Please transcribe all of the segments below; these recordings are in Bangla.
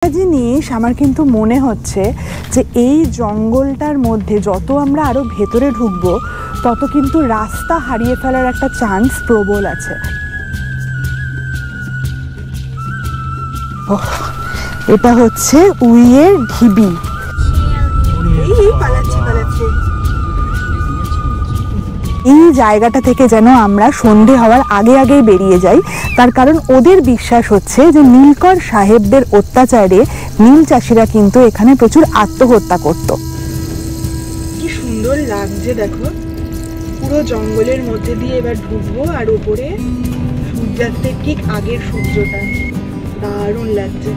জিনিস আমার কিন্তু মনে হচ্ছে যে এই জঙ্গলটার মধ্যে যত আমরা আরো ভেতরে ঢুকবো তত কিন্তু রাস্তা হারিয়ে ফেলার একটা চান্স প্রবল আছে। এটা হচ্ছে উইয়ের ঢিবি। এই জায়গাটা থেকে যেন আমরা সন্ধে হওয়ার আগে আগেই বেরিয়ে যাই, তার কারণ ওদের বিশ্বাস হচ্ছে যে নীলকর সাহেবদের অত্যাচারে নীল চাষিরা কিন্তু এখানে প্রচুর আত্মহত্যা করত। কি সুন্দর লাগছে দেখো, পুরো জঙ্গলের মধ্যে দিয়ে এবার ঢুকবো আর উপরে সূর্যাস্তের ঠিক আগের সূর্যটা দারুণ লাগছে।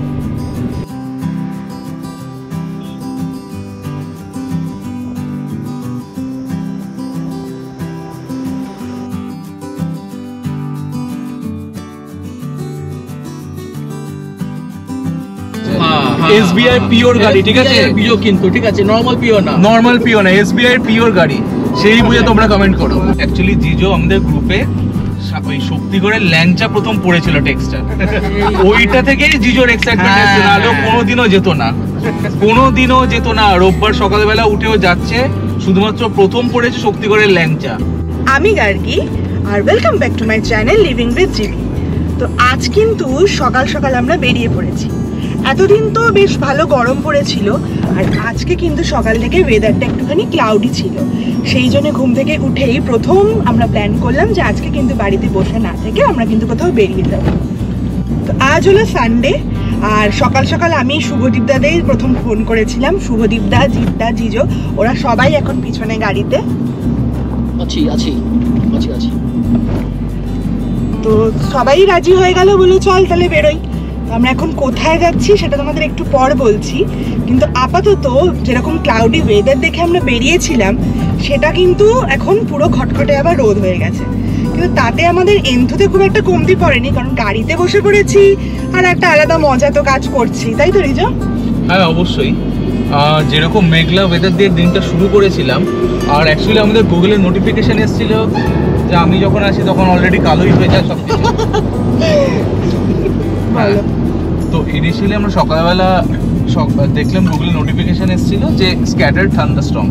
SBI পিওর গাড়ি, ঠিক আছে? পিও কিন্তু ঠিক আছে, নরমাল পিও না, SBI পিওর গাড়ি, সেই বুঝে তোমরা কমেন্ট করো। অ্যাকচুয়ালি জিজো আমাদের গ্রুপে ওই শক্তিগড়ের ল্যাংচা প্রথম পড়েছিল টেক্সটটা, ওইটা থেকেই জিজোর এক্সাইটমেন্ট আছে, নাহলে কোনোদিনও যেত না। রোববার সকালবেলা উঠেও যাচ্ছে, শুধুমাত্র প্রথম পড়েছে শক্তিগড়ের ল্যাংচা। আমি গার্গী আর welcome back to my channel living with GB. তো আজ কিন্তু সকাল সকাল আমরা বেরিয়ে পড়েছি। এতদিন তো বেশ ভালো গরম পড়েছিল, আর আজকে কিন্তু সকাল থেকে ওয়েদারটা একটুখানি ক্লাউডি ছিল। সেই জন্য ঘুম থেকে উঠেই প্রথম আমরা প্ল্যান করলাম যে আজকে কিন্তু বাড়িতে বসে না থেকে আমরা কিন্তু কোথাও বেরিয়ে যাব। তো আজ হলো সানডে, আর সকাল সকাল আমি শুভদীপদাদের প্রথম ফোন করেছিলাম। শুভদীপদা, জিতদা, জিজো ওরা সবাই এখন পিছনে গাড়িতে আছি। তো সবাই রাজি হয়ে গেল, বলে চল তাহলে বেরোই। আমরা এখন কোথায় যাচ্ছি সেটা তোমাদের একটু পর বলছি, কিন্তু আপাতত যেরকম ক্লাউডি ওয়েদার দেখে আমরা বেরিয়েছিলাম সেটা কিন্তু এখন পুরো খটখটে আবার রোদ হয়ে গেছে। কিন্তু তাতে আমাদের এন্থুতে খুব একটা কমতি পড়েনি, কারণ গাড়িতে বসে পড়েছি আর একটা আলাদা মজা তো কাজ করছি, তাই তো রিজো? হ্যাঁ অবশ্যই, যেরকম মেঘলা ওয়েদার দিয়ে দিনটা শুরু করেছিলাম, আর অ্যাকচুয়ালি আমাদের গুগলের নোটিফিকেশন এসেছিল যে আমি যখন আসি তখন অলরেডি কালোই হয়ে যায় সব কিছু। তো ইনিশিয়ালি আমরা সকালবেলা দেখলাম গুগলে নোটিফিকেশন এসেছিল যে স্ক্যাটার্ড থান্ডারস্টর্ম,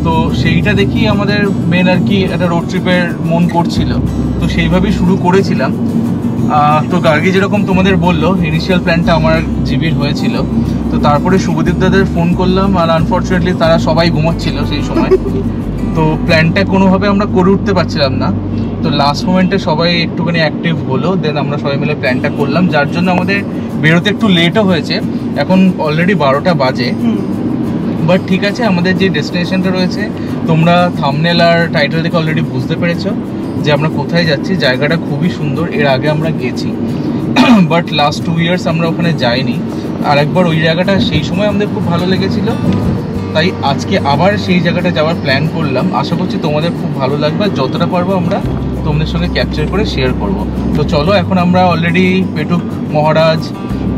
তো সেইটা দেখি আমাদের মেন আর কি একটা রোড ট্রিপের মন করছিল, তো সেইভাবেই শুরু করেছিলাম। তো গার্গী যেরকম তোমাদের বললো, ইনিশিয়াল প্ল্যানটা আমার জিবির হয়েছিল। তো তারপরে শুভদীপ দাদের ফোন করলাম, আর আনফর্চুনেটলি তারা সবাই ঘুমাচ্ছিল সেই সময়, তো প্ল্যানটা কোনোভাবে আমরা করে উঠতে পারছিলাম না। তো লাস্ট মোমেন্টে সবাই একটুখানি অ্যাক্টিভ হলো, দেন আমরা সবাই মিলে প্ল্যানটা করলাম, যার জন্য আমাদের বেরোতে একটু লেটও হয়েছে। এখন অলরেডি 12টা বাজে, বাট ঠিক আছে, আমাদের যে ডেস্টিনেশনটা রয়েছে তোমরা থাম্বনেল আর টাইটেল দেখে অলরেডি বুঝতে পেরেছো যে আমরা কোথায় যাচ্ছি। জায়গাটা খুবই সুন্দর, এর আগে আমরা গেছি, বাট লাস্ট 2 ইয়ার্স আমরা ওখানে যাইনি। আর একবার ওই জায়গাটা সেই সময় আমাদের খুব ভালো লেগেছিল, তাই আজকে আবার সেই জায়গাটা যাওয়ার প্ল্যান করলাম। আশা করছি তোমাদের খুব ভালো লাগবে, যতটা পারবো আমরা তোমাদের সঙ্গে ক্যাপচার করে শেয়ার করব। তো চলো, এখন আমরা অলরেডি পেটুক, মহারাজ,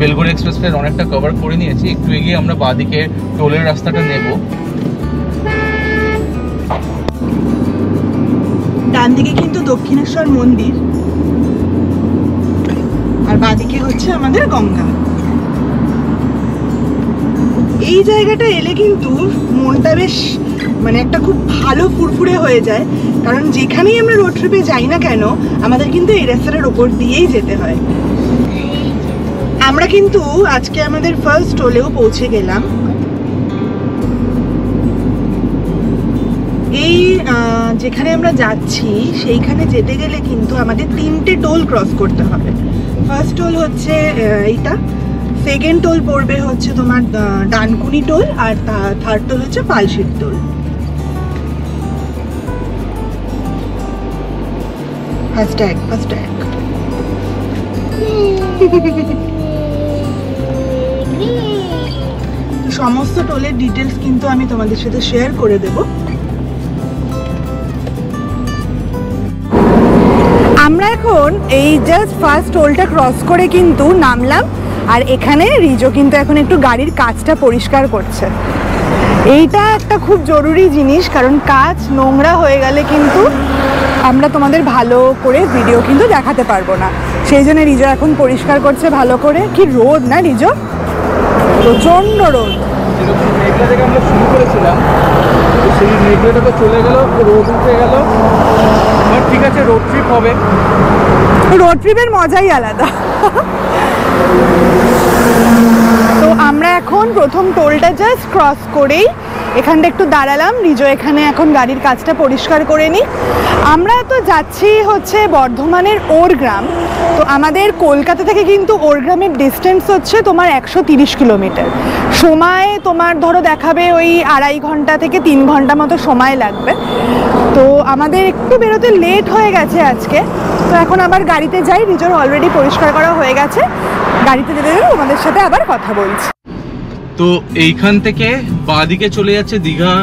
বেলগড়ি এক্সপ্রেসওয়ে অনেকটা কভার করে নিয়েছি। একটু এগিয়ে আমরা বাঁদিকে টোলের রাস্তাটা নেব। ডান দিকে কিন্তু দক্ষিণেশ্বর মন্দির, আর বাঁদিকে হচ্ছে আমাদের গঙ্গা। এই জায়গাটা এলে কিন্তু মনটা বেশ মানে একটা খুব ভালো ফুরফুরে হয়ে যায়, কারণ যেখানেই আমরা রোড ট্রিপে যাই না কেন আমাদের কিন্তু এই রাস্তাটার ওপর দিয়েই যেতে হয়। আমরা কিন্তু আজকে আমাদের ফার্স্ট টোলেও পৌঁছে গেলাম। এই যেখানে আমরা যাচ্ছি সেইখানে যেতে গেলে কিন্তু আমাদের 3টে টোল ক্রস করতে হবে। ফার্স্ট টোল হচ্ছে এইটা, সেকেন্ড টোল পড়বে হচ্ছে তোমার ডানকুনি টোল, আর থার্ড টোল হচ্ছে পালশির টোল। ফাস্ট্যাগ সমস্ত টোলের ডিটেলস কিন্তু আমি তোমাদের সাথে শেয়ার করে দেব। আমরা এখন এই জাস্ট ফার্স্ট টোলটা ক্রস করে কিন্তু নামলাম, আর এখানে রিজো কিন্তু এখন একটু গাড়ির কাঁচটা পরিষ্কার করছে। এইটা একটা খুব জরুরি জিনিস, কারণ কাঁচ নোংরা হয়ে গেলে কিন্তু আমরা তোমাদের ভালো করে ভিডিও কিন্তু দেখাতে পারবো না, সেই জন্য রিজো এখন পরিষ্কার করছে ভালো করে। কি রোদ না রিজো? প্রচন্ড রোদ। যেরকম মেঘলা থেকে আমরা শুরু করেছিলাম, তো সেই মেঘলাটা তো চলে গেল, রোদ উঠে গেল। বাট ঠিক আছে, রোড ট্রিপ হবে। রোড ট্রিপের মজাই আলাদা। তো আমরা এখন প্রথম টোলটা জাস্ট ক্রস করেই এখানটা একটু দাঁড়ালাম। রিজো এখানে এখন গাড়ির কাজটা পরিষ্কার করে নিই। আমরা তো যাচ্ছি হচ্ছে বর্ধমানের ওরগ্রাম। তো আমাদের কলকাতা থেকে কিন্তু ওরগ্রামের ডিস্টেন্স হচ্ছে তোমার 130 কিলোমিটার। সময় তোমার ধরো দেখাবে ওই 2.5 ঘন্টা থেকে 3 ঘন্টা মতো সময় লাগবে। তো আমাদের একটু বেরোতে লেট হয়ে গেছে আজকে। তো এখন আবার গাড়িতে যাই। রিজোর অলরেডি পরিষ্কার করা হয়ে গেছে। গাড়িতে যেতে যেতে তোমাদের সাথে আবার কথা বলছি। তো এইখান থেকে বাঁদিকে চলে যাচ্ছে দীঘা,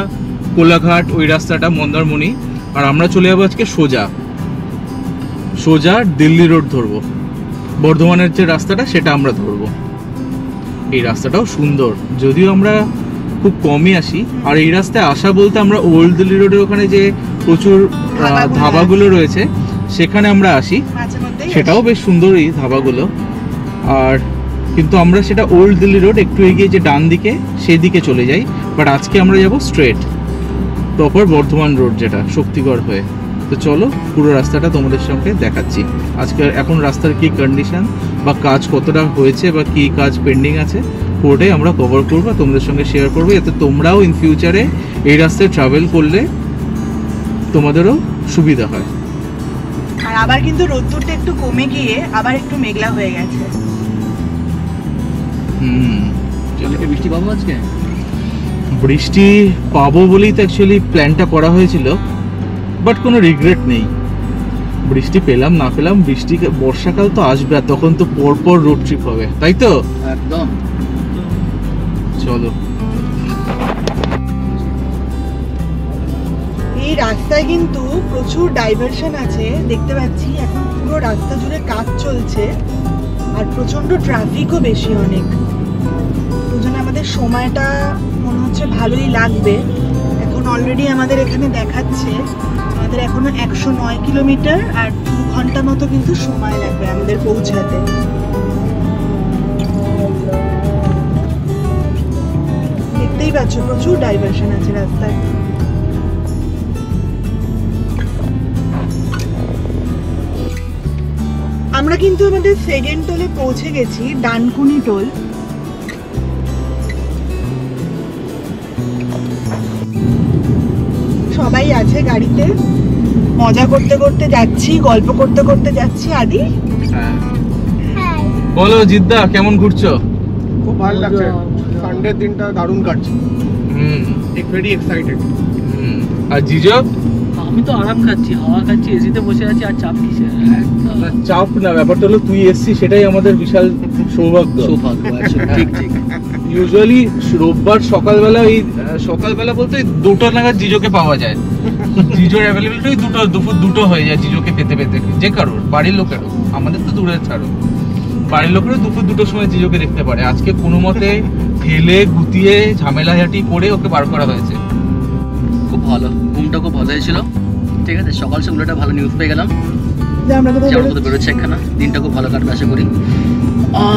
কোলাঘাট, ওই রাস্তাটা মন্দারমণি। আর আমরা চলে যাবো আজকে সোজা সোজা দিল্লি রোড ধরবো। বর্ধমানের যে রাস্তাটা সেটা আমরা ধরবো। এই রাস্তাটাও সুন্দর, যদিও আমরা খুব কমই আসি। আর এই রাস্তায় আসা বলতে আমরা ওল্ড দিল্লি রোডের ওখানে যে প্রচুর ধাবাগুলো রয়েছে সেখানে আমরা আসি, সেটাও বেশ সুন্দর এই ধাবাগুলো। আর কিন্তু আমরা সেটা ওল্ড দিল্লি রোড একটু এগিয়ে যে ডান দিকে সেদিকে চলে যাই। বাট আজকে আমরা যাব স্ট্রেট প্রপার বর্ধমান রোড, যেটা শক্তিগড় হয়ে। তো চলো পুরো রাস্তাটা তোমাদের সঙ্গে দেখাচ্ছি আজকে। এখন রাস্তার কি কন্ডিশন বা কাজ কতটা হয়েছে বা কি কাজ পেন্ডিং আছে পুরোটাই আমরা কভার করবো, তোমাদের সঙ্গে শেয়ার করবো, যাতে তোমরাও ইন ফিউচারে এই রাস্তায় ট্রাভেল করলে তোমাদেরও সুবিধা হয়। আর আবার কিন্তু রোদ্দুরটা একটু কমে গিয়ে আবার একটু মেঘলা হয়ে গেছে। বৃষ্টি পাবো আজকে? বৃষ্টি পাবো বলেই তো অ্যাকচুয়ালি প্ল্যানটা করা হয়েছিল। বাট কোনো রিগ্রেট নেই, বৃষ্টি পেলাম না পেলাম। বৃষ্টি বর্ষাকাল তো আসবে, আর তখন তো পরপর রোড ট্রিপ হবে, তাই তো? একদম। চলো। এই রাস্তায় কিন্তু প্রচুর ডাইভারশন আছে দেখতে পাচ্ছি। এখন পুরো রাস্তা জুড়ে কাজ চলছে আর প্রচন্ড ট্রাফিকও বেশি অনেক। ওজন্য আমাদের সময়টা মনে হচ্ছে ভালোই লাগবে। এখন অলরেডি আমাদের এখানে দেখাচ্ছে আমাদের এখনো 109 কিলোমিটার আর 2 ঘন্টা মতো কিন্তু সময় লাগবে আমাদের পৌঁছাতে। দেখতেই পাচ্ছ প্রচুর ডাইভারশন আছে রাস্তায়। আমরা কিন্তু আমাদের সেকেন্ড টোলে পৌঁছে গেছি, ডানকুনি টোল। সবাই আছে গাড়িতে, মজা করতে করতে যাচ্ছি, গল্প করতে করতে যাচ্ছি। আদি, বলো জিদ্দা, কেমন ঘুরছো? খুব ভালো লাগছে, সানডে দিনটা দারুণ কাটছে। Very excited. আর জিজো? আমি তো আরাম খাচ্ছি, হাওয়া খাচ্ছি, এসিতে বসে আছি। আর চাপ কিসে? চাপ না, ব্যাপারটা হলো তুই এসছিস, সেটাই আমাদের বিশাল সৌভাগ্য। ঠিক ঠিক। ইউজুয়ালি রোববার সকালবেলা, এই সকালবেলা বলতে 2টা নাগাদ জিজোকে পাওয়া যায়। জিজোর অ্যাভেলেবিলিটি দুপুর 2টো হয়ে যায় জিজোকে পেতে পেতে, যে কারোর, বাড়ির লোকেরও, আমাদের তো দূরে ছাড়ো, বাড়ির লোকেরও দুপুর 2টোর সময় জিজোকে দেখতে পারে। আজকে কোনো মতে ঠেলে গুতিয়ে ঝামেলাঝাটি করে ওকে বার করা হয়েছে। খুব ভালো, ঘুমটা খুব ভালো হয়েছিল। ঠিক আছে, সকাল সকাল একটা ভালো নিউজ পেয়ে গেলাম যে আমরা কোথাও বেরোচ্ছে একখানা। দিনটা খুব ভালো কাটবে আশা করি।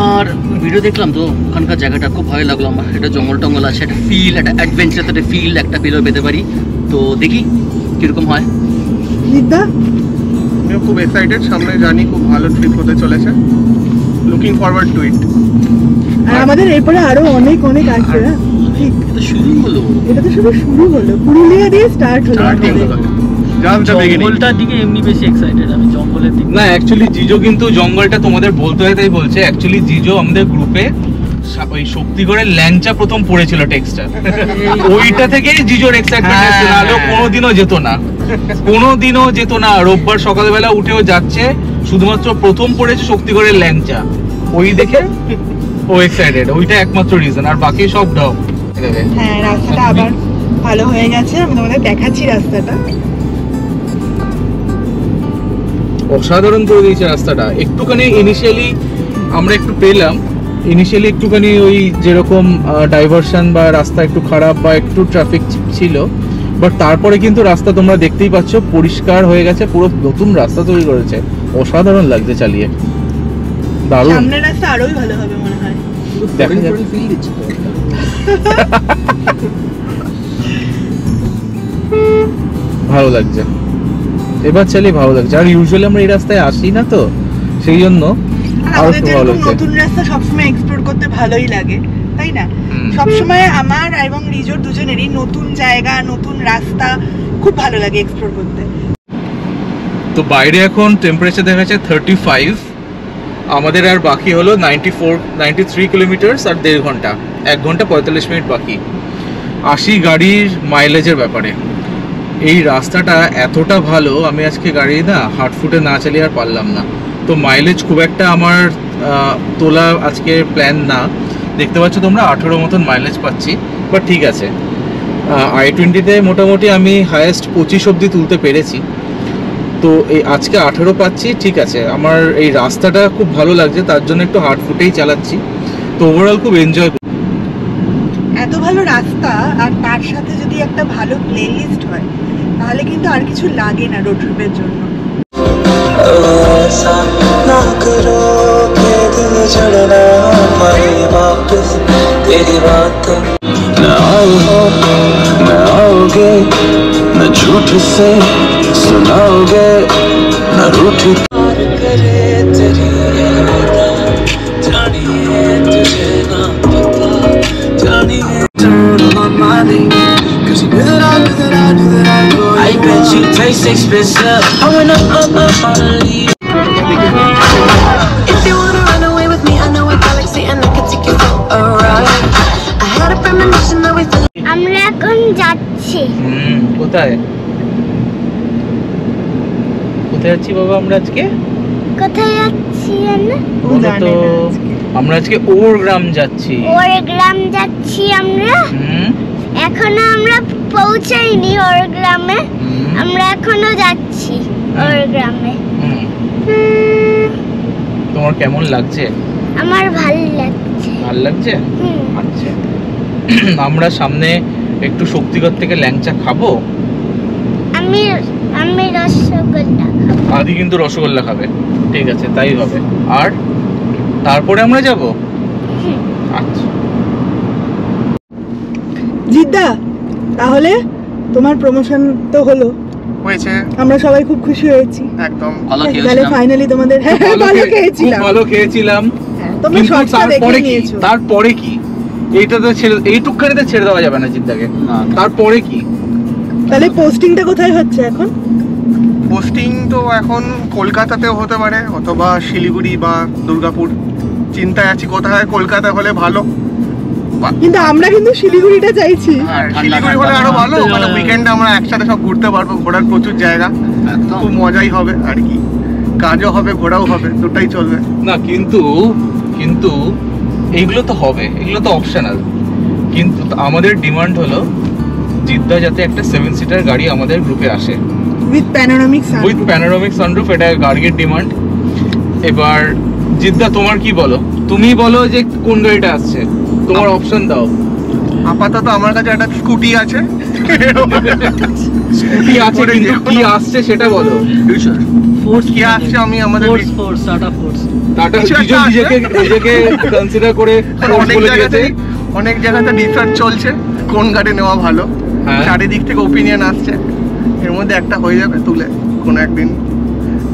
আর ভিডিও দেখলাম তো, ওখানকার জায়গাটা খুব ভালো লাগলো আমার। একটা জঙ্গল টঙ্গল আছে, একটা ফিল, একটা অ্যাডভেঞ্চার, একটা ফিল, একটা পেলেও পেতে পারি। তো দেখি কিরকম হয়। জিদ্দা, আমিও খুব এক্সাইটেড, সামনে জানি খুব ভালো ট্রিপ হতে চলেছে। লুকিং ফরওয়ার্ড টু ইট। আর আমাদের এরপরে আরো অনেক অনেক আছে। ঠিক, এটা শুরু হলো, এটা তো শুধু শুরু হলো, পুরুলিয়া দিয়ে স্টার্ট হলো। জঙ্গলটার দিকে এমনি বেশি এক্সাইটেড আমি, জঙ্গলের দিকে না। অ্যাকচুয়ালি জিজো কিন্তু জঙ্গলটা তোমাদের বলতে হয় তাই বলছে। অ্যাকচুয়ালি জিজো আমাদের গ্রুপে ওই শক্তিগড়ের ল্যাংচা প্রথম পড়েছিল টেক্সটটা, ওইটা থেকেই জিজোর এক্সাইটমেন্ট আসছে। নাহলে কোনোদিনও যেত না, কোনোদিনও যেত না। রোববার সকালবেলা উঠেও যাচ্ছে, শুধুমাত্র প্রথম পড়েছে শক্তিগড়ের ল্যাংচা, ওই দেখে ও এক্সাইটেড। ওইটা একমাত্র রিজন, আর বাকি সব ডব। হ্যাঁ, রাস্তাটা আবার ভালো হয়ে গেছে, আমি তোমাদের দেখাচ্ছি রাস্তাটা। অসাধারণ করে দিয়েছে রাস্তাটা। একটুখানি ইনিশিয়ালি আমরা একটু পেলাম, ইনিশিয়ালি একটুখানি ওই যেরকম ডাইভারশন বা রাস্তা একটু খারাপ বা একটু ট্রাফিক ছিল, বাট তারপরে কিন্তু রাস্তা তোমরা দেখতেই পাচ্ছ পরিষ্কার হয়ে গেছে, পুরো নতুন রাস্তা তৈরি করেছে। অসাধারণ লাগছে চালিয়ে, দারুণ। সামনের রাস্তা আরোই ভালো হবে মনে হয়। দেখা যাক। ফিল দিচ্ছে তো। ভালো লাগছে, এবার চালিয়ে ভালো লাগছে। আর ইউজুয়ালি আমরা এই রাস্তায় আসি না, তো সেই জন্য আর আরো আমাদের একটু ভালো যেরকম লাগছে। নতুন রাস্তা সবসময় এক্সপ্লোর করতে ভালোই লাগে, তাই না? সবসময় আমার এবং রিজোর দুজনেরই নতুন জায়গা, নতুন রাস্তা খুব ভালো লাগে এক্সপ্লোর করতে। তো বাইরে এখন টেম্পারেচার দেখা যাচ্ছে 35, আমাদের আর বাকি হলো 93 কিলোমিটার আর 1.5 ঘন্টা, 1 ঘন্টা 45 মিনিট বাকি। আসি গাড়ির মাইলেজের ব্যাপারে। এই রাস্তাটা এতটা ভালো, আমি আজকে গাড়ি না হার্ড ফুটে না চালিয়ে আর পারলাম না। তো মাইলেজ খুব একটা আমার তোলা আজকে প্ল্যান না। দেখতে পাচ্ছ তোমরা 18 মতন মাইলেজ পাচ্ছি, বাট ঠিক আছে। i20-তে মোটামুটি আমি হায়েস্ট 25 অবধি তুলতে পেরেছি। তো এই আজকে 18 পাচ্ছি, ঠিক আছে। আমার এই রাস্তাটা খুব ভালো লাগছে, তার জন্য একটু হার্ড ফুটেই চালাচ্ছি। তো ওভারঅল খুব এনজয়। এত ভালো রাস্তা আর তার সাথে যদি একটা ভালো প্লেলিস্ট হয়, তাহলে কিন্তু আর কিছু লাগে না রোড ট্রিপের জন্য। ऐसा ना करो कि दिल छड़ना पाए वापस तेरी बात न आई हो न आओगे न झूठ से सुनाओगे न रूठी प्यार करे तेरी जानिए तुझे ना पता जानिए turn on my money cause you do that I bet you taste expensive I wanna leave if you wanna run away with me I know a galaxy and I can take you for a ride I had a premonition that we fell আমরা এখন যাচ্ছি। কোথায় কোথায় যাচ্ছি বাবা আমরা আজকে? কোথায় যাচ্ছি জানো? বলো তো। আমরা আজকে ওর গ্রাম যাচ্ছি। ওর গ্রাম যাচ্ছি আমরা। এখনো আমরা পৌঁছাইনি ওর গ্রামে, আমরা এখনো যাচ্ছি ওর গ্রামে। তোমার কেমন লাগছে? আমার ভালো লাগছে। ভালো লাগছে? আচ্ছা। আমরা সামনে একটু শক্তিগড় থেকে ল্যাংচা খাবো। আমি রসগোল্লা খাবো। আদি কিন্তু রসগোল্লা খাবে, ঠিক আছে তাই হবে। আর তারপরে আমরা যাব। আচ্ছা জিদ্দা, তাহলে তোমার প্রমোশন তো হলো, হয়েছে, আমরা সবাই খুব খুশি হয়েছি। একদম ভালো তাহলে খেয়েছিলাম। ফাইনালি তোমাদের ভালো খেয়েছিলাম। ভালো খেয়েছিলাম। তোমরা কিন্তু শর্টটা দেখে তারপরে কি? নিয়েছো। তারপরে কি? এইটাতে ছেড়ে, এইটুকখানিতে ছেড়ে দেওয়া যাবে না জিদ্দাকে। তারপরে কি? তাহলে পোস্টিংটা কোথায় হচ্ছে এখন? পোস্টিং তো এখন কলকাতাতেও হতে পারে অথবা শিলিগুড়ি বা দুর্গাপুর। চিন্তায় আছি কোথায়, কলকাতা হলে ভালো। কিন্তু আমরা কিন্তু শিলিগুড়িটা চাইছি। শিলিগুড়ি হলে আরো ভালো, মানে উইকেন্ডে আমরা একসাথে সব ঘুরতে পারবো, ঘোরার প্রচুর জায়গা, খুব মজাই হবে আর কি। কাজও হবে, ঘোরাও হবে, দুটাই চলবে। না কিন্তু কিন্তু এইগুলো তো হবে, এগুলো তো অপশনাল। কিন্তু আমাদের ডিমান্ড হলো জিদ্দা যাতে একটা 7 সিটার গাড়ি আমাদের গ্রুপে আসে with panoramic sunroof. With panoramic sunroof. এটা গাড়ির ডিমান্ড। এবার জিদ্দা তোমার কি বলো? তুমি বলো যে কোন গাড়িটা আসছে, তোমার অপশন দাও। আপাতত আমার কাছে একটা স্কুটি আছে। স্কুটি আছে, কিন্তু কি আসছে সেটা বলো। ফোর্স কি আসছে আমি আমাদের ফোর্স টাটা ফোর্স। টাটা কিছু একটা আছে। নিজেকে কনসিডার করে অনেক বলে জায়গাতে দিয়েছে। অনেক জায়গাতে রিসার্চ চলছে কোন গাড়ি নেওয়া ভালো। হ্যাঁ। চারিদিক থেকে ওপিনিয়ন আসছে, এর মধ্যে একটা হয়ে যাবে তুলে কোনো একদিন,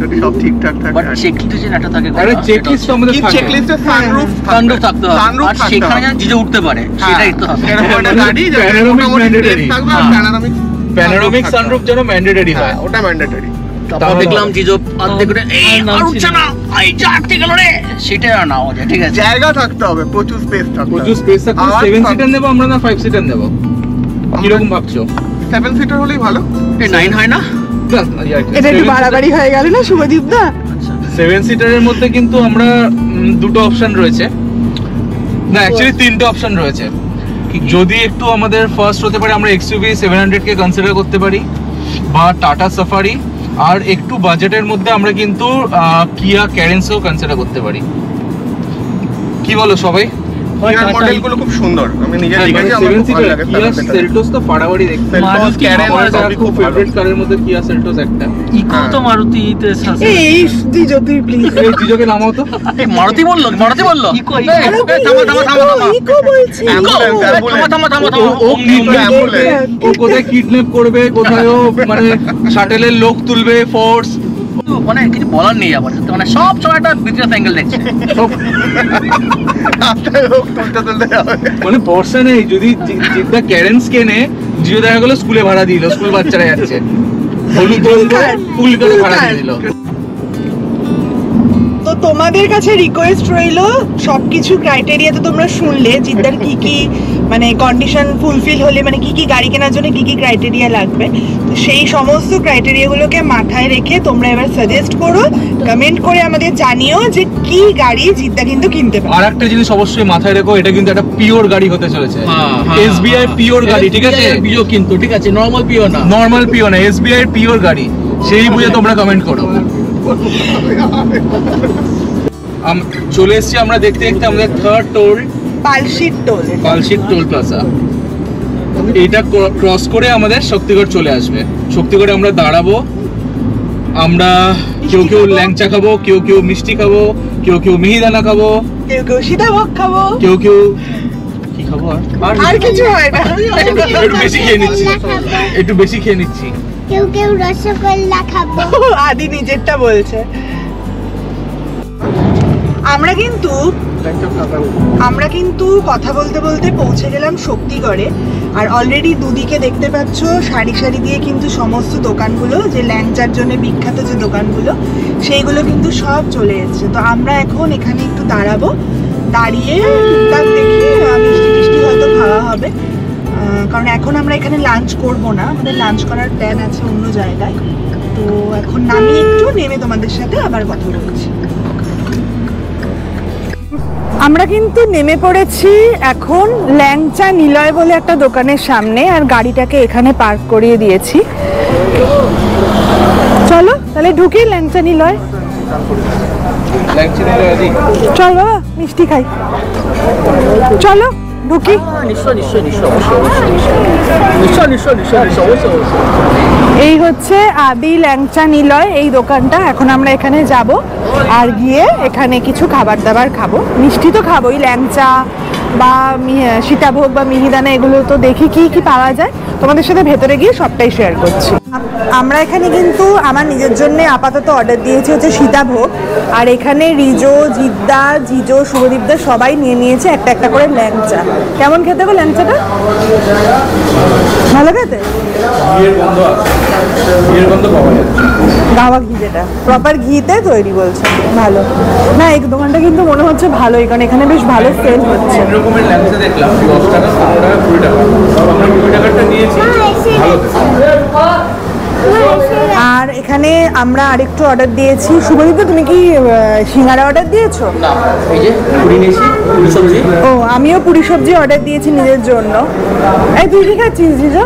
যদি সব ঠিকঠাক থাকে। বাট চেকলিস্টে যে একটা থাকে, আরে চেকলিস্ট তো আমাদের কি থাকে। চেকলিস্টে সানরুফ সানরুফ থাকতে হবে, সানরুফ আর থাকতে সেখানে হবে। যেন জিজে উঠতে পারে, সেটাই তো হবে। এরকম একটা গাড়ি যেটা Panoramic মোটামুটি mandatory। space থাকবে আর হ্যাঁ। প্যানোরামিক সানরুফ যেন ম্যান্ডেটরি হয়। হ্যাঁ, ওটা ম্যান্ডেটরি। তারপর তাহলে দেখলাম হবে। জিজো অর্ধেক করে এই আর উঠছে না, এই যা আটকে গেল রে, সেটা আর না হয়ে যায়, ঠিক আছে। জায়গা থাকতে হবে, প্রচুর স্পেস থাকতে প্রচুর হবে। স্পেস থাকলে আর 7 সিটার নেবো আমরা না 5 সিটার নেবো? কিরকম ভাবছো? 7 সিটার হলেই ভালো। এই 9 হয় না? এটা একটু বাড়াবাড়ি হয়ে গেল না শুভদীপ দা? 7 সিটারের মধ্যে কিন্তু আমরা দুটো অপশন রয়েছে, না অ্যাকচুয়ালি 3টে অপশন রয়েছে। যদি একটু আমাদের ফার্স্ট হতে পারে, আমরা এক্সইউভি 700 কে কনসিডার করতে পারি, বা টাটা সাফারি, আর একটু বাজেটের মধ্যে আমরা কিন্তু কিয়া ক্যারেন্সও কনসিডার করতে পারি। কি বলো সবাই? কিয়ার মডেলগুলো খুব সুন্দর, আমি নিজে দেখেছি, আমার খুব ভালো লাগে। কিয়া সেলটোস তো ফাড়াবাড়ি দেখতে, সেলটোস, ক্যারেন আমার খুব ফেভারিট কারের মধ্যে কিয়া সেলটোস একটা। ইকো তো মারুতিতে আছে। এই দিজো তুই প্লিজ, এই দুজনকে নামাও তো। এই মারুতি বললো ইকো ইকো বলছি। ও কোথায় কিডন্যাপ করবে, কোথায় ও মানে শাটেলের লোক তুলবে, ফোর্স, মানে কিছু বলার নেই আবার, মানে সব সময় একটা বিজনেস অ্যাঙ্গেল দেখছে। মানে ভরসা নেই। যদি জিদ্দা ক্যারেন্স কেনে, জিও দেখা গেলো স্কুলে ভাড়া দিল, স্কুল বাচ্চারা যাচ্ছে, হলুদ ফুল করে ভাড়া দিয়ে দিল। তো তোমাদের কাছে রিকোয়েস্ট রইলো, সবকিছু ক্রাইটেরিয়া তো তোমরা শুনলে, জিদ্দার কি কি মানে কন্ডিশন ফুলফিল হলে মানে কি কি গাড়ি কেনার জন্য কি কি ক্রাইটেরিয়া লাগবে, তো সেই সমস্ত ক্রাইটেরিয়াগুলোকে মাথায় রেখে তোমরা এবার সাজেস্ট করো, কমেন্ট করে আমাদের জানিও যে কি গাড়ি জিদ্দা কিন্তু কিনতে পারে। আর একটা জিনিস অবশ্যই মাথায় রেখো, এটা কিন্তু একটা পিওর গাড়ি হতে চলেছে। এসবিআই পিওর গাড়ি, ঠিক আছে? পিও কিন্তু ঠিক আছে, নরমাল পিও না, নরমাল পিওর না, এসবিআই পিওর গাড়ি, সেই বুঝে তোমরা কমেন্ট করো। চলে এসেছি আমরা দেখতে দেখতে আমাদের third toll, Palsit toll plaza. এইটা ক্রস করে আমাদের শক্তিগড় চলে আসবে। শক্তিগড়ে আমরা দাঁড়াবো, আমরা কেউ ল্যাংচা খাবো, কেউ মিষ্টি খাবো, কেউ মিহিদানা খাবো, কেউ সীতাভোগ খাবো, কেউ কি খাবো, আর কিছু হয় না, একটু বেশি খেয়ে নিচ্ছি। কেউ রসগোল্লা খাবো। আদি নিজেরটা বলছে। আমরা কিন্তু কথা বলতে বলতে পৌঁছে গেলাম শক্তিগড়ে। আর অলরেডি দুদিকে দেখতে পাচ্ছ সারি সারি দিয়ে কিন্তু সমস্ত দোকানগুলো, যে ল্যাংচার জন্য বিখ্যাত যে দোকানগুলো, সেইগুলো কিন্তু সব চলে এসেছে। তো আমরা এখন এখানে একটু দাঁড়াবো, দাঁড়িয়ে টুকটাক দেখি মিষ্টি টিষ্টি হয়তো খাওয়া হবে, কারণ এখন আমরা এখানে লাঞ্চ করব না, আমাদের লাঞ্চ করার প্ল্যান আছে অন্য জায়গায়। তো এখন নামি, একটু নেমে তোমাদের সাথে আবার কথা বলছি। আমরা কিন্তু নেমে পড়েছি এখন ল্যাংচা নিলয় বলে একটা দোকানের সামনে, আর গাড়িটাকে এখানে পার্ক করিয়ে দিয়েছি। চলো তাহলে ঢুকি ল্যাংচা নিলয়। চল বাবা মিষ্টি খাই, চলো ঢুকি। এই হচ্ছে আদি ল্যাংচা নিলয়, এই দোকানটা। এখন আমরা এখানে যাব আর গিয়ে এখানে কিছু খাবার দাবার খাবো, মিষ্টি তো খাবোই, ল্যাংচা বা সীতাভোগ বা মিহিদানা, এগুলো তো দেখি কি কি পাওয়া যায়, তোমাদের সাথে ভেতরে গিয়ে সবটাই শেয়ার করছি। আমরা এখানে কিন্তু আমার নিজের জন্য আপাতত অর্ডার দিয়েছি হচ্ছে সীতাভোগ, আর এখানে রিজো, জিদ্দা, জিজো, শুভদীপদা সবাই নিয়ে নিয়েছে একটা একটা করে ল্যাংচা। কেমন খেতে গো ল্যাংচাটা? ভালো খেতে? গাওয়া ঘি, যেটা প্রপার ঘিতে তৈরি বলছে, ভালো না? এই দোকানটা কিন্তু মনে হচ্ছে ভালোই, কারণ এখানে বেশ ভালো সেল হচ্ছে। রকমের ল্যাংচা দেখলাম 10 টাকা, 15 টাকা, 20 টাকা, আমরা 20 টাকাটা নিয়েছি, ভালো। আর এখানে আমরা আরেকটু অর্ডার দিয়েছি। শুভদীপ, তুমি কি সিঙ্গারা অর্ডার দিয়েছো? না, এই যে পুরি নিয়েছি, পুরি সবজি। ও, আমিও পুরি সবজি অর্ডার দিয়েছি নিজের জন্য। এই তুই কি খাচ্ছিস জিজো?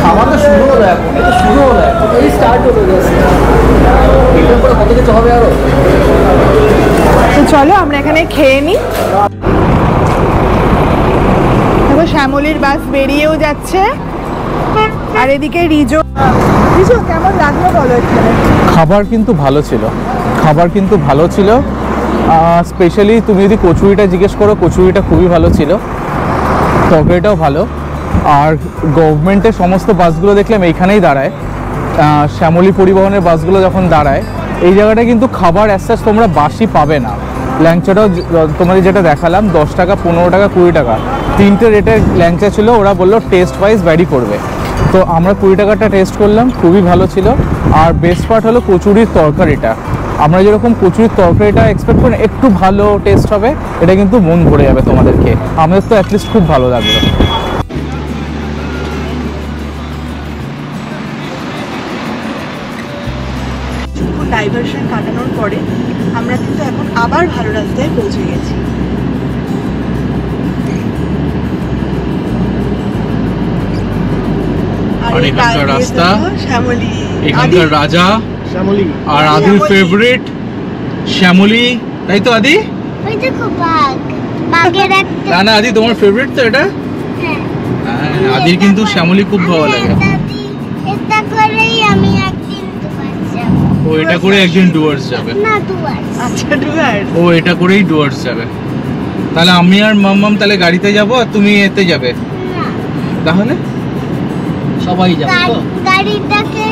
খাওয়া তো শুরু হলো এখন, এই স্টার্ট হলো জাস্ট, এটার পরে কত কিছু হবে আরো। তো চলো আমরা এখানে খেয়ে নিই। দেখো শ্যামলীর বাস বেরিয়েও যাচ্ছে, আর এদিকে রিজো। কেমন লাগলো বলো এখানে? খাবার কিন্তু ভালো ছিল, স্পেশালি তুমি যদি কচুরিটা জিজ্ঞেস করো, কচুরিটা খুবই ভালো ছিল, তরকারিটাও ভালো। আর গভর্নমেন্টের সমস্ত বাসগুলো দেখলাম এইখানেই দাঁড়ায়, শ্যামলী পরিবহনের বাসগুলো যখন দাঁড়ায়, এই জায়গাটা কিন্তু খাবার অ্যাজ তোমরা বাসি পাবে না। ল্যাংচাটাও তোমাদের যেটা দেখালাম 10 টাকা, 15 টাকা, 20 টাকা, 3টে রেটের ল্যাংচা ছিল। ওরা বললো টেস্ট ওয়াইজ ভ্যারি করবে, তো আমরা 20 টাকাটা টেস্ট করলাম, খুবই ভালো ছিল। আর বেস্ট পার্ট হলো কচুরির তরকারিটা, আমরা যেরকম কচুরির তরকারিটা এক্সপেক্ট করি একটু ভালো টেস্ট হবে, এটা কিন্তু মন ভরে যাবে তোমাদেরকে। আমাদের তো অ্যাটলিস্ট খুব ভালো লাগলো। ডাইভারশন কাটানোর পরে আমরা কিন্তু এখন আবার ভালো রাস্তায় পৌঁছে গেছি। আর এখানকার রাস্তা, শ্যামলী, এখানকার রাজা শ্যামলী আর আদির ফেভারিট শ্যামলী, তাই তো আদি? ওই দেখো বাঘ, বাঘের একটা না না আদি তোমার ফেভারিট তো এটা? হ্যাঁ। হ্যাঁ, আদির কিন্তু শ্যামলী খুব ভালো লাগে। এটা করেই আমি একদিন ডুয়ার্স যাবো। ও এটা করে একদিন ডুয়ার্স যাবে। না ডুয়ার্স। আচ্ছা ডুয়ার্স। ও এটা করেই ডুয়ার্স যাবে। তাহলে আমি আর মাম্মাম তাহলে গাড়িতে যাব আর তুমি এতে যাবে। না। তাহলে সবাই যাবে তো? গাড়িটাকে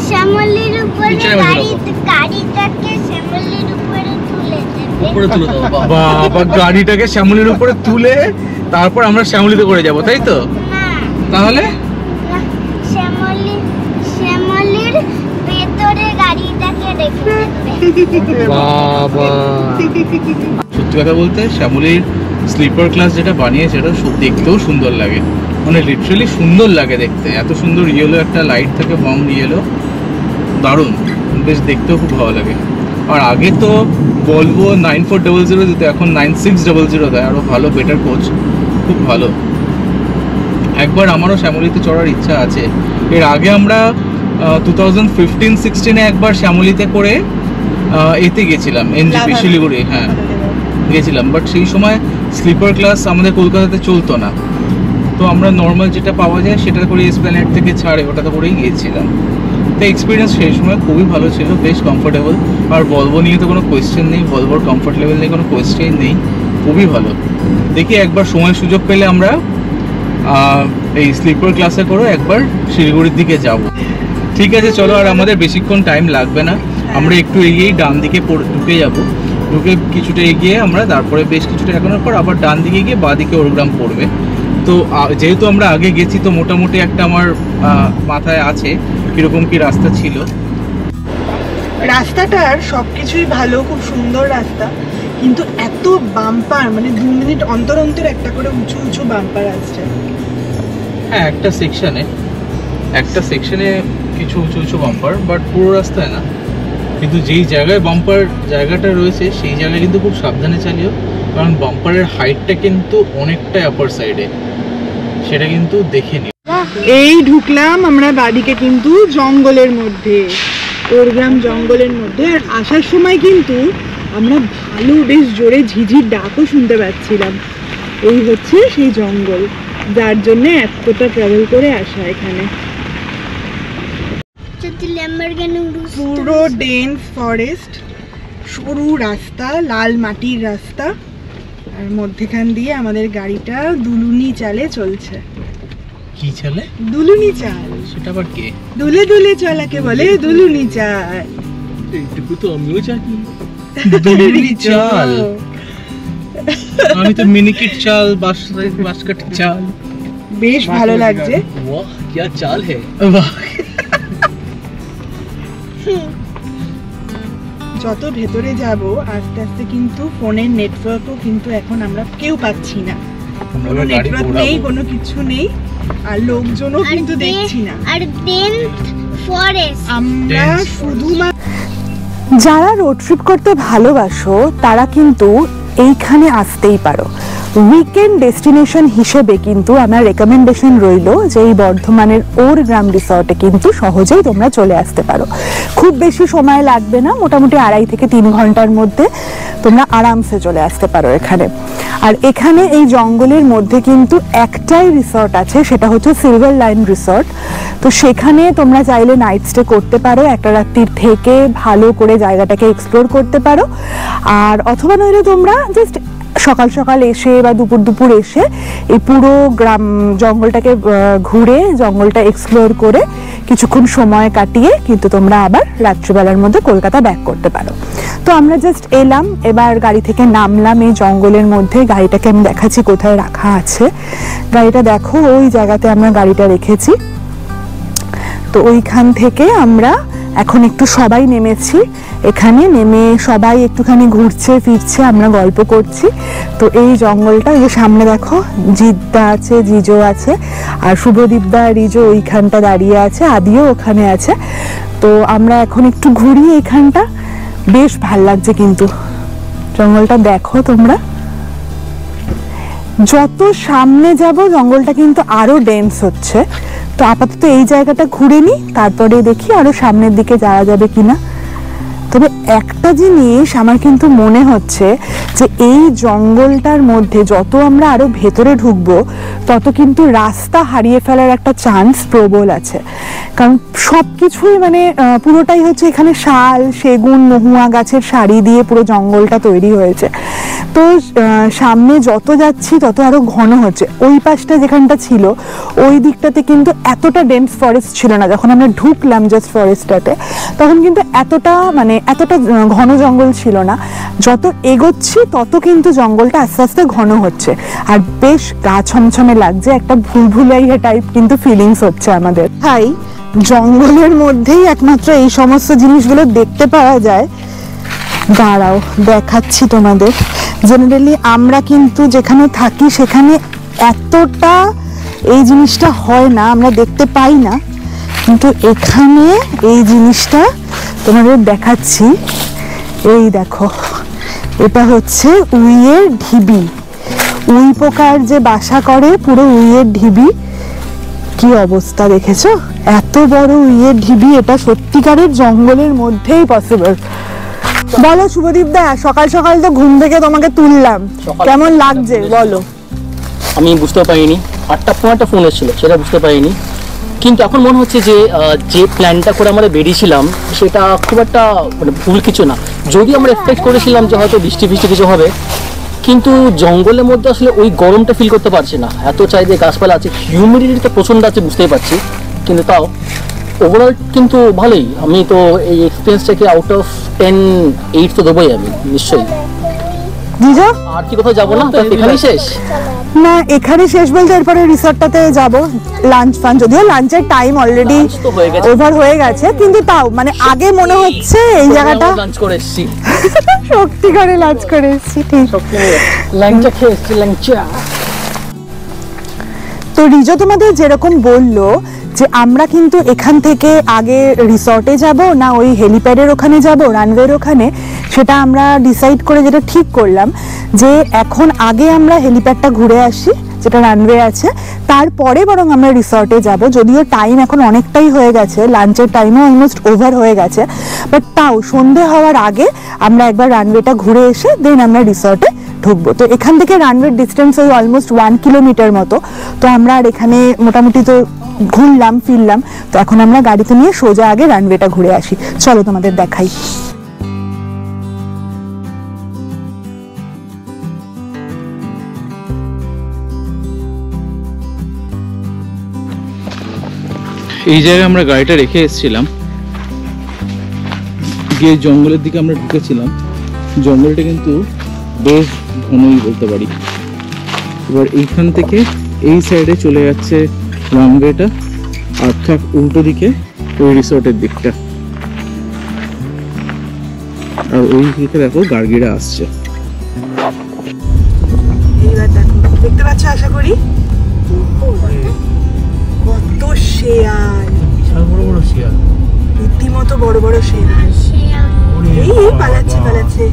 শ্যামলীর উপরে পিছনে বসে রাখো। গাড়িটাকে শ্যামলীর উপরে তুলে দেবে। উপরে তুলে দাও বাবা। বাবা গাড়িটাকে শ্যামলীর উপরে তুলে তারপর আমরা শ্যামলীতে করে যাব তাই তো? না, তাহলে না, শ্যামলীর ভেতরে গাড়িটাকে রেখে দেবে। বাবা সত্যি কথা বলতে শ্যামলীর স্লিপার ক্লাস যেটা বানিয়েছে এটা দেখতেও সুন্দর লাগে, মানে লিটারালি সুন্দর লাগে দেখতে। এত সুন্দর ইয়েলো একটা লাইট থাকে, বং ইয়েলো, দারুণ, বেশ দেখতেও খুব ভালো লাগে। আর আগে তো ভলভো 9400 দিত, এখন 9600 দেয়, আরও ভালো বেটার কোচ, খুব ভালো। একবার আমারও শ্যামলীতে চড়ার ইচ্ছা আছে। এর আগে আমরা 2015-16 একবার শ্যামলীতে করে এতে গেছিলাম, এনজিপি শিলিগুড়ি, হ্যাঁ গেছিলাম। বাট সেই সময় স্লিপার ক্লাস আমাদের কলকাতাতে চলতো না, তো আমরা নর্মাল যেটা পাওয়া যায় সেটা করে এসপ্ল্যানেড থেকে ছাড়ে ওটাতে করেই গিয়েছিলাম। তো এক্সপিরিয়েন্স সেই সময় খুবই ভালো ছিল, বেশ কমফোর্টেবল। আর ভলভো নিয়ে তো কোনো কোয়েশ্চেন নেই, ভলভোর কমফোর্ট লেভেল নিয়ে কোনো কোয়েশ্চেন নেই, খুবই ভালো। দেখি একবার সময় সুযোগ পেলে আমরা এই স্লিপার ক্লাসে করে একবার শিলিগুড়ির দিকে যাব। ঠিক আছে চলো, আর আমাদের বেশিক্ষণ টাইম লাগবে না, আমরা একটু এগিয়েই ডান দিকে ঢুকে যাব। ঢুকে কিছুটা এগিয়ে আমরা তারপরে বেশ কিছুটা এগোনোর পর আবার ডান দিকে গিয়ে বাঁ দিকে ওরগ্রাম পড়বে। তো যেহেতু আমরা আগে গেছি তো মোটামুটি একটা আমার মাথায় আছে কীরকম কী রাস্তা ছিল। রাস্তাটার সবকিছুই ভালো, খুব সুন্দর রাস্তা, কিন্তু এত বাম্পার, মানে 2 মিনিট অন্তর অন্তর একটা করে উঁচু উঁচু বাম্পার আসছে। হ্যাঁ একটা সেকশনে কিছু উঁচু উঁচু বাম্পার, বাট পুরো রাস্তায় না। কিন্তু যেই জায়গায় বাম্পার জায়গাটা রয়েছে সেই জায়গায় কিন্তু খুব সাবধানে চালিও, কারণ বাম্পারের হাইটটা কিন্তু অনেকটা আপার সাইডে, সেটা কিন্তু দেখে নিও। এই ঢুকলাম আমরা বাদিকে কিন্তু জঙ্গলের মধ্যে, ওরগ্রাম জঙ্গলের মধ্যে। আর আসার সময় কিন্তু আমরা ভালো বেশ জোরে ঝিঝির ডাকও শুনতে পাচ্ছিলাম। এই হচ্ছে সেই জঙ্গল, যার জন্য এতটা ট্রাভেল করে আসা এখানে। পুরো ডেন্স ফরেস্ট, সরু রাস্তা, লাল মাটির রাস্তা, আর মধ্যেখান দিয়ে আমাদের গাড়িটা দুলুনি চালে চলছে। কি চলে? দুলুনি চাল। সেটা আবার কে? দুলে দুলে চলাকে বলে দুলুনি চাল। এইটুকু তো আমিও জানি। দুলুনি চাল, আমি তো মিনিকিট চাল, বাঁশকাঠি চাল। বেশ ভালো লাগছে। वाह क्या चाल है। যত ভেতরে যাব আস্তে আস্তে কিন্তু ফোনের নেটওয়ার্কও কিন্তু এখন আমরা কেউ পাচ্ছি না, কোনো নেটওয়ার্ক নেই, কোনো কিছু নেই, আর লোকজনও কিন্তু দেখছি না। আর ডেন্স ফরেস্ট, আমরা শুধুমাত্র যারা রোড ট্রিপ করতে ভালোবাসো তারা কিন্তু এইখানে আসতেই পারো। উইকেন্ড ডেস্টিনেশন হিসেবে কিন্তু আমার রেকমেন্ডেশন রইল যে এই বর্ধমানের ওরগ্রাম রিসর্টে কিন্তু সহজেই তোমরা চলে আসতে পারো। খুব বেশি সময় লাগবে না, মোটামুটি 2.5 থেকে 3 ঘন্টার মধ্যে তোমরা আরামসে চলে আসতে পারো এখানে। আর এখানে এই জঙ্গলের মধ্যে কিন্তু একটাই রিসর্ট আছে, সেটা হচ্ছে সিলভার লাইন রিসর্ট। তো সেখানে তোমরা চাইলে নাইট স্টে করতে পারো, একটা রাত্রির থেকে ভালো করে জায়গাটাকে এক্সপ্লোর করতে পারো। আর অথবা নইলে তোমরা জাস্ট সকাল সকাল এসে বা দুপুর দুপুর এসে এই পুরো গ্রাম জঙ্গলটাকে ঘুরে, জঙ্গলটা এক্সপ্লোর করে কিছুক্ষণ সময় কাটিয়ে কিন্তু তোমরা আবার রাত্রিবেলার মধ্যে কলকাতা ব্যাক করতে পারো। তো আমরা জাস্ট এলাম, এবার গাড়ি থেকে নামলাম এই জঙ্গলের মধ্যে। গাড়িটাকে আমি দেখাচ্ছি কোথায় রাখা আছে। গাড়িটা দেখো, ওই জায়গাতে আমরা গাড়িটা রেখেছি। তো ওইখান থেকে আমরা এখন একটু সবাই নেমেছি, এখানে নেমে সবাই একটুখানি ঘুরছে ফিরছে, আমরা গল্প করছি। তো এই জঙ্গলটা, এই যে সামনে দেখো জিদ্দা আছে, জিজো আছে, আর শুভদীপদা রিজো ওইখানটা দাঁড়িয়ে আছে, আদিও ওখানে আছে। তো আমরা এখন একটু ঘুরি এখানটা, বেশ ভাল লাগছে কিন্তু জঙ্গলটা। দেখো তোমরা, যত সামনে যাব জঙ্গলটা কিন্তু আরো ডেন্স হচ্ছে। তো আপাতত এই জায়গাটা ঘুরে নি, তারপরে দেখি আরো সামনের দিকে যাওয়া যাবে কিনা। তবে একটা জিনিস আমার কিন্তু মনে হচ্ছে যে এই জঙ্গলটার মধ্যে যত আমরা আরো ভেতরে ঢুকবো তত কিন্তু রাস্তা হারিয়ে ফেলার একটা চান্স প্রবল আছে। কারণ সবকিছুই মানে পুরোটাই হচ্ছে এখানে শাল, সেগুন, মহুয়া গাছের সারি দিয়ে পুরো জঙ্গলটা তৈরি হয়েছে। তো সামনে যত যাচ্ছি তত আরো ঘন হচ্ছে। ওই পাশটা যেখানটা ছিল ওই দিকটাতে কিন্তু এতটা ডেন্স ফরেস্ট ছিল না। যখন আমরা ঢুকলাম জাস্ট ফরেস্টটাতে তখন কিন্তু এতটা ঘন জঙ্গল ছিল না। যত এগোচ্ছি তত কিন্তু জঙ্গলটা আস্তে আস্তে ঘন হচ্ছে আর বেশ গা ছমছমে লাগছে, একটা ভুলভুলাইয়া টাইপ কিন্তু ফিলিংস হচ্ছে আমাদের। তাই জঙ্গলের মধ্যেই একমাত্র এই সমস্ত জিনিসগুলো দেখতে পাওয়া যায়। দাঁড়াও দেখাচ্ছি তোমাদের। জেনারেলি আমরা কিন্তু যেখানে থাকি সেখানে এতটা এই জিনিসটা হয় না, আমরা দেখতে পাই না, কিন্তু এখানে এই জিনিসটা তোমাদের দেখাচ্ছি। এই দেখো, এটা হচ্ছে উইয়ের ঢিবি। উই পোকার যে বাসা করে পুরো উইয়ের ঢিবি। কি অবস্থা দেখেছো? এত বড় উইয়ের ঢিবি, এটা সত্যিকারের জঙ্গলের মধ্যেই পসিবল। বলো শুভদীপ দা, সকাল সকাল তো ঘুম থেকে তোমাকে তুললাম, কেমন লাগছে বলো? আমি বুঝতে পারিনি, 8টার সময় একটা ফোন এসেছিল, সেটা বুঝতে পারিনি। কিন্তু এখন মনে হচ্ছে যে যে প্ল্যানটা করে আমরা বেরিয়েছিলাম সেটা খুব একটা মানে ভুল কিছু না। যদি আমরা এক্সপেক্ট করেছিলাম যে হয়তো বৃষ্টি কিছু হবে, কিন্তু জঙ্গলের মধ্যে আসলে ওই গরমটা ফিল করতে পারছি না। এত চাইতে গাছপালা আছে, হিউমিডিটিটা প্রচণ্ড আছে বুঝতেই পারছি, কিন্তু তাও ওভারঅল কিন্তু ভালোই। আমি তো এই এক্সপিরিয়েন্সটাকে আউট অফ 10 8 তো দেবোই আমি নিশ্চয়ই। আর কি কোথাও যাবো না? এখানেই শেষ না, এখানে শেষ বলতে এরপরে রিসর্টটাতে যাব লাঞ্চ ফান। যদিও লাঞ্চের টাইম অলরেডি ওভার হয়ে গেছে, কিন্তু তাও মানে আগে মনে হচ্ছে এই জায়গাটা লাঞ্চ করে এসেছি, সত্যি করে লাঞ্চ করে এসেছি। ঠিক, লাঞ্চটা খেয়ে এসেছি, লাঞ্চা। তো রিজো তোমাদের যেরকম বললো যে আমরা কিন্তু এখান থেকে আগে রিসর্টে যাব না ওই হেলিপ্যাডের ওখানে যাব, রানওয়ের ওখানে, সেটা আমরা ডিসাইড করে যেটা ঠিক করলাম যে এখন আগে আমরা হেলিপ্যাডটা ঘুরে আসি যেটা রানওয়ে আছে, তারপরে বরং আমরা রিসর্টে যাব। যদিও টাইম এখন অনেকটাই হয়ে গেছে, লাঞ্চের টাইমও অলমোস্ট ওভার হয়ে গেছে, বাট তাও সন্ধে হওয়ার আগে আমরা একবার রানওয়েটা ঘুরে এসে দেন আমরা রিসর্টে ঢুকবো। তো এখান থেকে রানওয়ের ডিস্টেন্স ওই অলমোস্ট 1 কিলোমিটার মতো। তো আমরা আর এখানে মোটামুটি তো ঘুরলাম ফিরলাম, তো এখন আমরা গাড়িতে নিয়ে সোজা আগে রানওয়েটা ঘুরে আসি। চলো তোমাদের দেখাই। এই জায়গায় আমরা গাড়িটা রেখে এসেছিলাম, গিয়ে জঙ্গলের দিকে আমরা ঢুকেছিলাম। জঙ্গলটা কিন্তু বেশ ঘনই বলতে পারি। এবার এইখান থেকে এই সাইডে চলে যাচ্ছে রানওয়েটা, আর ঠিক উল্টো দিকে ওই রিসোর্টের দিকটা, আর ওই দিকে দেখো গার্গিরা আসছে। এইবার দেখো, দেখতে পাচ্ছ আশা করি কত শেয়াল, বিশাল বড় বড় শিয়াল, রীতিমতো বড় বড় শেয়াল। এই পালাচ্ছে পালাচ্ছে,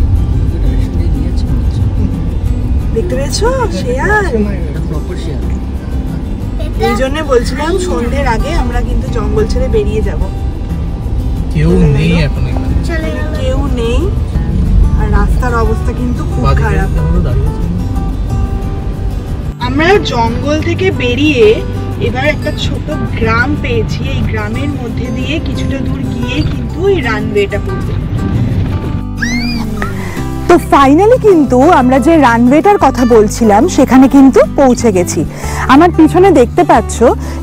দেখতে পেয়েছো শেয়াল? এই জন্য বলছিলাম সন্ধ্যের আগে আমরা কিন্তু জঙ্গল ছেড়ে বেরিয়ে যাব। কেউ নেই এখন এখানে, কেউ নেই, আর রাস্তার অবস্থা কিন্তু খুব খারাপ। আমরা জঙ্গল থেকে বেরিয়ে এবার একটা ছোট গ্রাম পেয়েছি। এই গ্রামের মধ্যে দিয়ে কিছুটা দূর গিয়ে কিন্তু এই রানওয়েটা পড়বে। তো ফাইনালি কিন্তু আমরা যে রানওয়েটার কথা বলছিলাম সেখানে কিন্তু পৌঁছে গেছি। আমার পিছনে দেখতে পাচ্ছ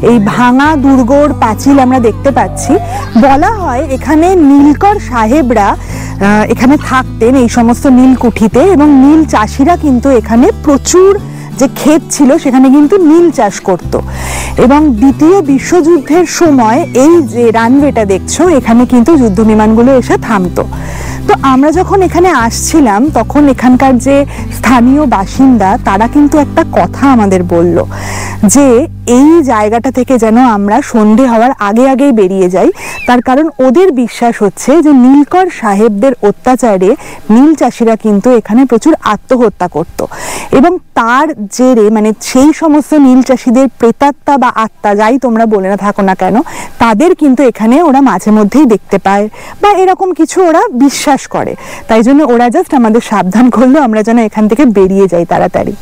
এই ভাঙা দুর্গর পাঁচিল আমরা দেখতে পাচ্ছি। বলা হয় এখানে নীলকর সাহেবরা এখানে থাকতেন এই সমস্ত নীলকুঠিতে, এবং নীল চাষিরা কিন্তু এখানে প্রচুর যে ক্ষেত ছিল সেখানে কিন্তু নীল চাষ করত। এবং দ্বিতীয় বিশ্বযুদ্ধের সময় এই যে রানওয়েটা দেখছো এখানে কিন্তু যুদ্ধ বিমানগুলো এসে থামতো। তো আমরা যখন এখানে আসছিলাম তখন এখানকার যে স্থানীয় বাসিন্দা তারা কিন্তু একটা কথা আমাদের বলল যে এই জায়গাটা থেকে যেন আমরা সন্ধে হওয়ার আগেই বেরিয়ে যাই। তার কারণ ওদের বিশ্বাস হচ্ছে যে নীলকর সাহেবদের অত্যাচারে নীল চাষিরা কিন্তু এখানে প্রচুর আত্মহত্যা করত, এবং তার জেরে মানে সেই সমস্ত নীল চাষিদের প্রেতাত্মা বা আত্মা যাই তোমরা বলে না থাকো না কেন, তাদের কিন্তু এখানে ওরা মাঝে মধ্যেই দেখতে পায় বা এরকম কিছু ওরা বিশ্বাস করে। তাই জন্য ওরা জাস্ট আমাদের সাবধান করলো আমরা যেন এখান থেকে বেরিয়ে যাই তাড়াতাড়ি।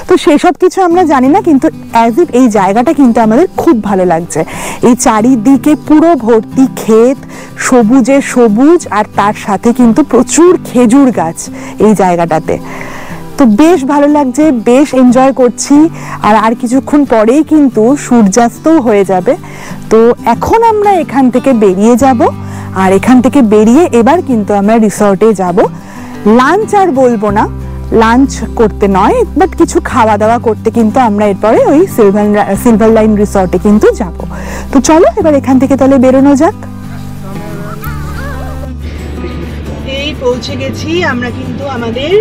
তো সেসব কিছু আমরা জানি না, কিন্তু অ্যাজ ইফ এই জায়গাটা কিন্তু আমাদের খুব ভালো লাগছে। এই চারিদিকে পুরো ভর্তি ক্ষেত, সবুজে সবুজ, আর তার সাথে কিন্তু প্রচুর খেজুর গাছ এই জায়গাটাতে। তো বেশ ভালো লাগছে, বেশ এনজয় করছি। আর কিছুক্ষণ পরেই কিন্তু সূর্যাস্তও হয়ে যাবে। তো এখন আমরা এখান থেকে বেরিয়ে যাব, আর এখান থেকে বেরিয়ে এবার কিন্তু আমরা রিসর্টে যাব। লাঞ্চ আর বলবো না, লাঞ্চ করতে নয়, বাট কিছু খাওয়া দাওয়া করতে কিন্তু আমরা এরপরে ওই সিলভার লাইন রিসর্টে কিন্তু যাব। তো চলো এবার এখান থেকে তাহলে বেরোনো যাক। এই পৌঁছে গেছি আমরা কিন্তু আমাদের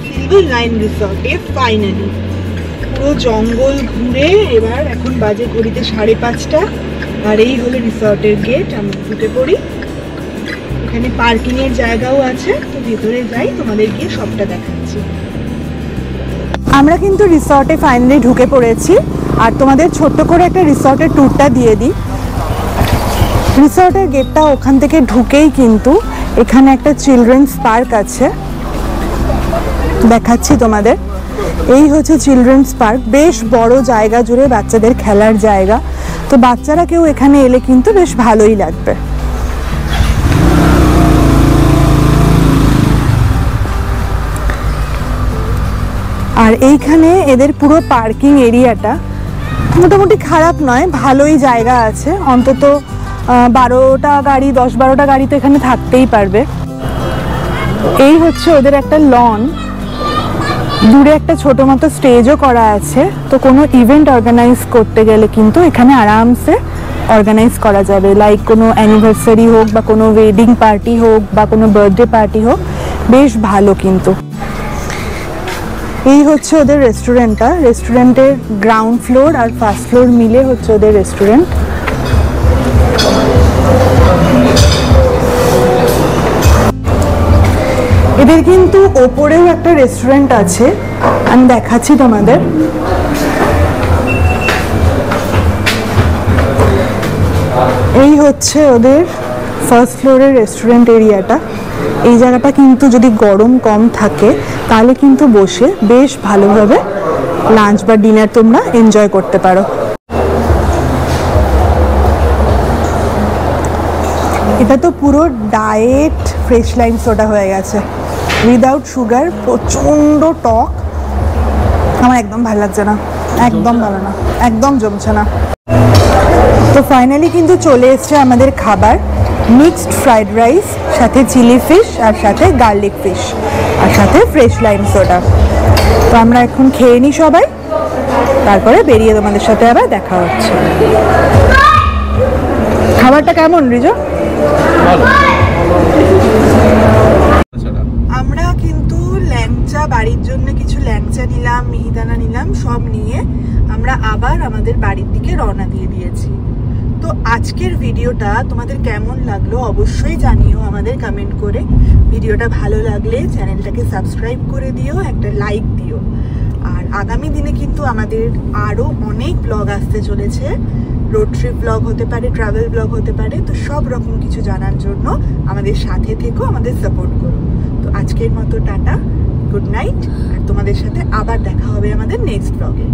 সিলভার লাইন রিসর্টে ফাইনালি। পুরো জঙ্গল ঘুরে এবার এখন বাজে ঘড়িতে 5:30, আর এই হলো রিসর্টের গেট। আমরা ঢুকে পড়ি। এখানে পার্কিং এর জায়গাও আছে, তো ভিতরে যাই, তোমাদের গিয়ে সবটা দেখাচ্ছি। আমরা কিন্তু রিসর্টে ফাইনালি ঢুকে পড়েছি, আর তোমাদের ছোট্ট করে একটা রিসর্টের ট্যুরটা দিয়ে দিই। রিসর্টের গেটটা ওখান থেকে ঢুকেই কিন্তু এখানে একটা চিলড্রেন্স পার্ক আছে, দেখাচ্ছি তোমাদের। এই হচ্ছে চিলড্রেন্স পার্ক, বেশ বড় জায়গা জুড়ে বাচ্চাদের খেলার জায়গা। তো বাচ্চারা কেউ এখানে এলে কিন্তু বেশ ভালোই লাগবে। আর এইখানে এদের পুরো পার্কিং এরিয়াটা মোটামুটি খারাপ নয়, ভালোই জায়গা আছে। অন্তত 12টা গাড়ি, 10-12টা গাড়ি তো এখানে থাকতেই পারবে। এই হচ্ছে ওদের একটা লন, দূরে একটা ছোট মতো স্টেজও করা আছে। তো কোনো ইভেন্ট অর্গানাইজ করতে গেলে কিন্তু এখানে আরামসে অর্গানাইজ করা যাবে, লাইক কোনো অ্যানিভার্সারি হোক বা কোনো ওয়েডিং পার্টি হোক বা কোনো বার্থডে পার্টি হোক, বেশ ভালো। কিন্তু এই হচ্ছে ওদের রেস্টুরেন্টটা। রেস্টুরেন্টের গ্রাউন্ড ফ্লোর আর ফার্স্ট ফ্লোর মিলে হচ্ছে ওদের রেস্টুরেন্ট। এদের কিন্তু ওপরেও একটা রেস্টুরেন্ট আছে, আমি দেখাচ্ছি তোমাদের। এই হচ্ছে ওদের ফার্স্ট ফ্লোরের রেস্টুরেন্ট এরিয়াটা। এই জায়গাটা কিন্তু যদি গরম কম থাকে তাহলে কিন্তু বসে বেশ ভালোভাবে লাঞ্চ বা ডিনার তোমরা এনজয় করতে পারো। এটা তো পুরো ডায়েট ফ্রেশ লাইম সোডা হয়ে গেছে, উইদাউট সুগার, প্রচণ্ড টক। আমার একদম ভালো লাগছে না, একদম ভালো না, একদম জমছে না। তো ফাইনালি কিন্তু চলে এসছে আমাদের খাবার, মিক্সড ফ্রাইড রাইস, সাথে চিলি ফিশ, আর সাথে গার্লিক ফিশ, আর সাথে ফ্রেশ লাইম সোডা। তো আমরা এখন খেয়ে নিই সবাই, তারপরে বেরিয়ে তোমাদের সাথে আবার দেখা হচ্ছে। খাবারটা কেমন রিজো? আমরা কিন্তু ল্যাংচা, বাড়ির জন্য কিছু ল্যাংচা নিলাম, মিহিদানা নিলাম, সব নিয়ে আমরা আবার আমাদের বাড়ির দিকে রওনা দিয়ে দিয়েছি। তো আজকের ভিডিওটা তোমাদের কেমন লাগলো অবশ্যই জানিও আমাদের কমেন্ট করে। ভিডিওটা ভালো লাগলে চ্যানেলটাকে সাবস্ক্রাইব করে দিও, একটা লাইক দিও। আর আগামী দিনে কিন্তু আমাদের আরও অনেক ব্লগ আসতে চলেছে। রোড ট্রিপ ব্লগ হতে পারে, ট্রাভেল ব্লগ হতে পারে। তো সব রকম কিছু জানার জন্য আমাদের সাথে থেকো, আমাদের সাপোর্ট করো। তো আজকের মতো টাটা, গুড নাইট, আর তোমাদের সাথে আবার দেখা হবে আমাদের নেক্সট ব্লগে।